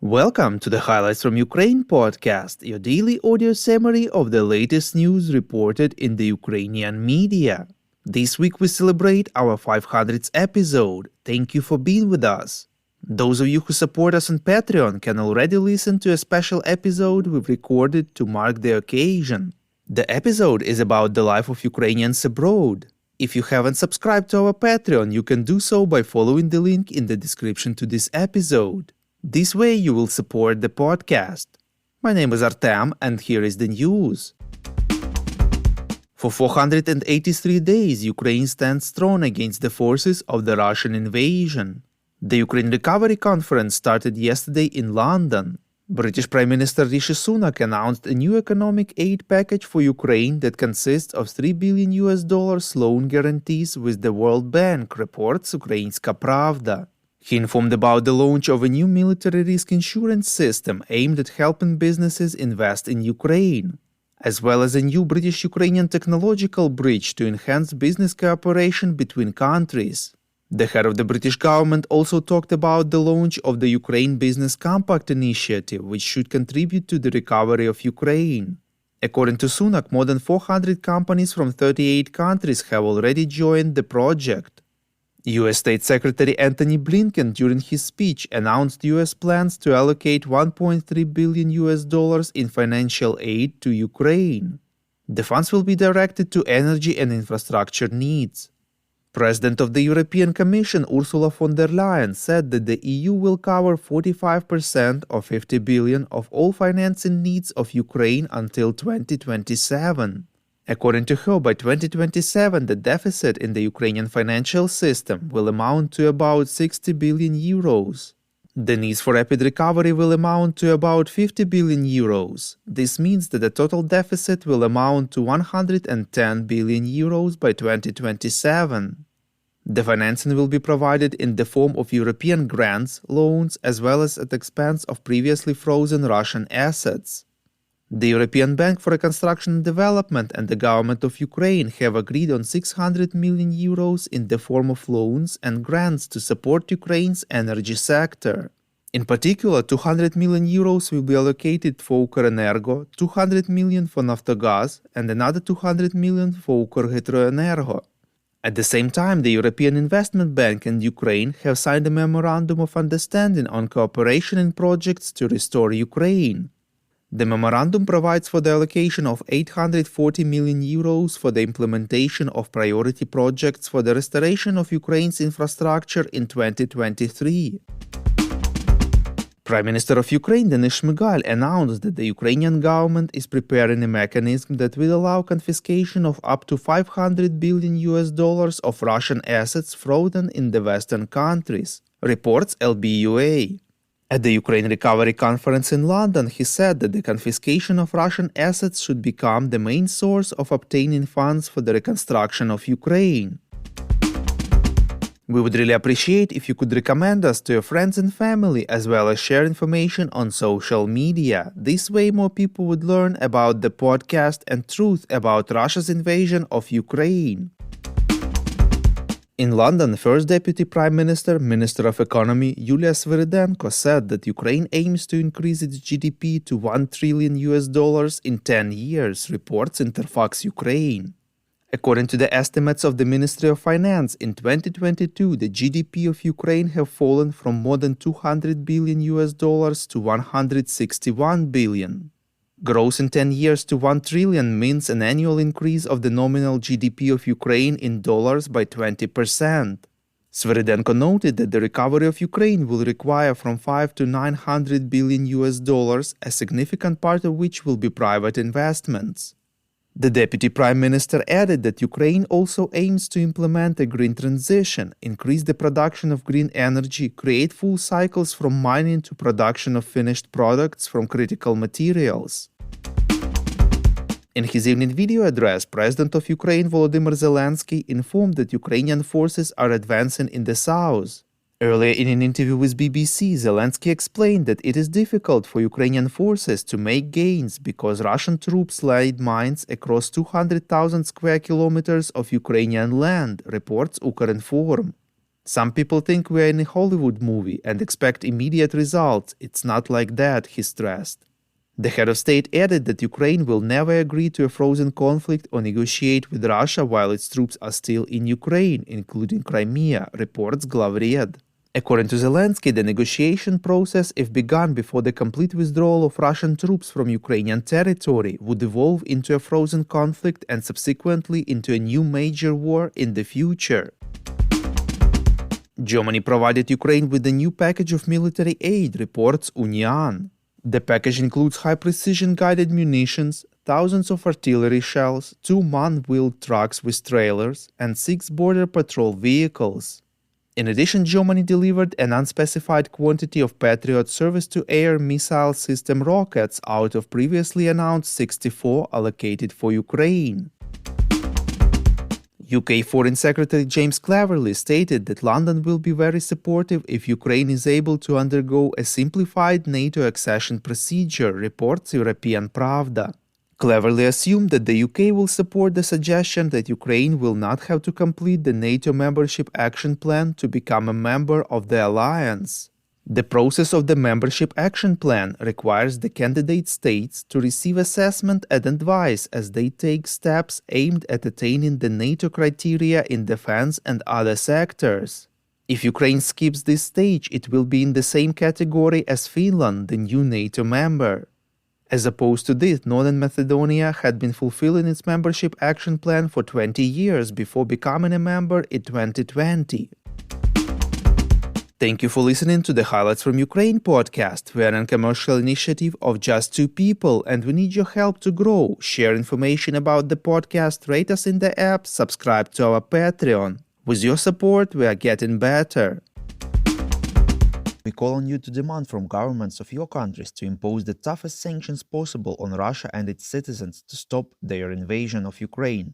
Welcome to the Highlights from Ukraine podcast, your daily audio summary of the latest news reported in the Ukrainian media. This week we celebrate our 500th episode. Thank you for being with us. Those of you who support us on Patreon can already listen to a special episode we've recorded to mark the occasion. The episode is about the life of Ukrainians abroad. If you haven't subscribed to our Patreon, you can do so by following the link in the description to this episode. This way you will support the podcast. My name is Artem, and here is the news. For 483 days, Ukraine stands strong against the forces of the Russian invasion. The Ukraine Recovery Conference started yesterday in London. British Prime Minister Rishi Sunak announced a new economic aid package for Ukraine that consists of $3 billion loan guarantees with the World Bank, reports Ukrainska Pravda. He informed about the launch of a new military risk insurance system aimed at helping businesses invest in Ukraine, as well as a new British-Ukrainian technological bridge to enhance business cooperation between countries. The head of the British government also talked about the launch of the Ukraine Business Compact initiative, which should contribute to the recovery of Ukraine. According to Sunak, more than 400 companies from 38 countries have already joined the project. U.S. State Secretary Antony Blinken, during his speech, announced U.S. plans to allocate $1.3 billion in financial aid to Ukraine. The funds will be directed to energy and infrastructure needs. President of the European Commission Ursula von der Leyen said that the EU will cover 45% or $50 billion of all financing needs of Ukraine until 2027. According to her, by 2027, the deficit in the Ukrainian financial system will amount to about 60 billion euros. The needs for rapid recovery will amount to about 50 billion euros. This means that the total deficit will amount to 110 billion euros by 2027. The financing will be provided in the form of European grants, loans, as well as at the expense of previously frozen Russian assets. The European Bank for Reconstruction and Development and the government of Ukraine have agreed on 600 million euros in the form of loans and grants to support Ukraine's energy sector. In particular, 200 million euros will be allocated for Ukrenergo, 200 million for Naftogaz, and another 200 million for Ukrhydroenergo. At the same time, the European Investment Bank and Ukraine have signed a memorandum of understanding on cooperation in projects to restore Ukraine. The memorandum provides for the allocation of 840 million euros for the implementation of priority projects for the restoration of Ukraine's infrastructure in 2023. Prime Minister of Ukraine Denis Shmyhal announced that the Ukrainian government is preparing a mechanism that will allow confiscation of up to $500 billion of Russian assets frozen in the Western countries, reports LBUA. At the Ukraine Recovery Conference in London, he said that the confiscation of Russian assets should become the main source of obtaining funds for the reconstruction of Ukraine. We would really appreciate if you could recommend us to your friends and family, as well as share information on social media. This way more people would learn about the podcast and truth about Russia's invasion of Ukraine. In London, First Deputy Prime Minister, Minister of Economy Yulia Sviridenko said that Ukraine aims to increase its GDP to $1 trillion in 10 years, reports Interfax Ukraine. According to the estimates of the Ministry of Finance, in 2022, the GDP of Ukraine have fallen from more than $200 billion to $161 billion. Growth in 10 years to $1 trillion means an annual increase of the nominal GDP of Ukraine in dollars by 20%. Sviridenko noted that the recovery of Ukraine will require from $500 to $900 billion, a significant part of which will be private investments. The Deputy Prime Minister added that Ukraine also aims to implement a green transition, increase the production of green energy, create full cycles from mining to production of finished products from critical materials. In his evening video address, President of Ukraine Volodymyr Zelenskyy informed that Ukrainian forces are advancing in the south. Earlier in an interview with BBC, Zelenskyy explained that it is difficult for Ukrainian forces to make gains because Russian troops laid mines across 200,000 square kilometers of Ukrainian land, reports Ukrinform. Some people think we're in a Hollywood movie and expect immediate results. It's not like that, he stressed. The head of state added that Ukraine will never agree to a frozen conflict or negotiate with Russia while its troops are still in Ukraine, including Crimea, reports Glawred. According to Zelenskyy, the negotiation process, if begun before the complete withdrawal of Russian troops from Ukrainian territory, would evolve into a frozen conflict and subsequently into a new major war in the future. Germany provided Ukraine with a new package of military aid, reports Union. The package includes high-precision guided munitions, thousands of artillery shells, 2 man-wheeled trucks with trailers, and 6 border patrol vehicles. In addition, Germany delivered an unspecified quantity of Patriot surface-to-air missile system rockets out of previously announced 64 allocated for Ukraine. UK Foreign Secretary James Cleverly stated that London will be very supportive if Ukraine is able to undergo a simplified NATO accession procedure, reports European Pravda. Cleverly assumed that the UK will support the suggestion that Ukraine will not have to complete the NATO membership action plan to become a member of the alliance. The process of the Membership Action Plan requires the candidate states to receive assessment and advice as they take steps aimed at attaining the NATO criteria in defense and other sectors. If Ukraine skips this stage, it will be in the same category as Finland, the new NATO member. As opposed to this, Northern Macedonia had been fulfilling its Membership Action Plan for 20 years before becoming a member in 2020. Thank you for listening to the Highlights from Ukraine podcast. We are a commercial initiative of just 2 people and we need your help to grow. Share information about the podcast, rate us in the app, subscribe to our Patreon. With your support, we are getting better. We call on you to demand from governments of your countries to impose the toughest sanctions possible on Russia and its citizens to stop their invasion of Ukraine.